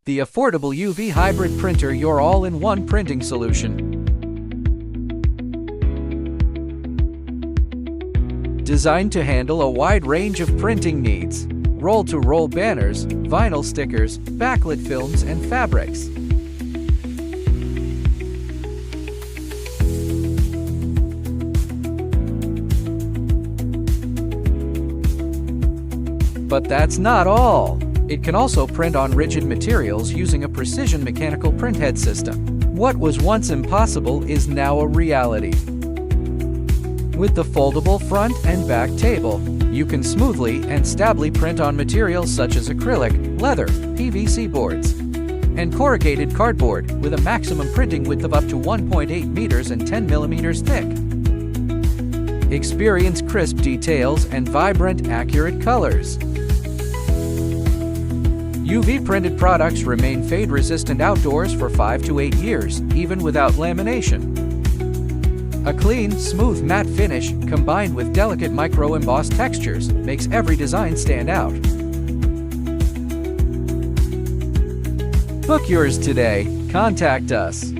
the affordable UV hybrid printer, your all-in-one printing solution. Designed to handle a wide range of printing needs: roll-to-roll banners, vinyl stickers, backlit films, and fabrics. But that's not all. It can also print on rigid materials using a precision mechanical printhead system. What was once impossible is now a reality. With the foldable front and back table, you can smoothly and stably print on materials such as acrylic, leather, PVC boards, and corrugated cardboard with a maximum printing width of up to 1.8 meters and 10 millimeters thick. Experience crisp details and vibrant, accurate colors. UV printed products remain fade-resistant outdoors for 5 to 8 years, even without lamination. A clean, smooth matte finish combined with delicate micro-embossed textures makes every design stand out. Book yours today. Contact us.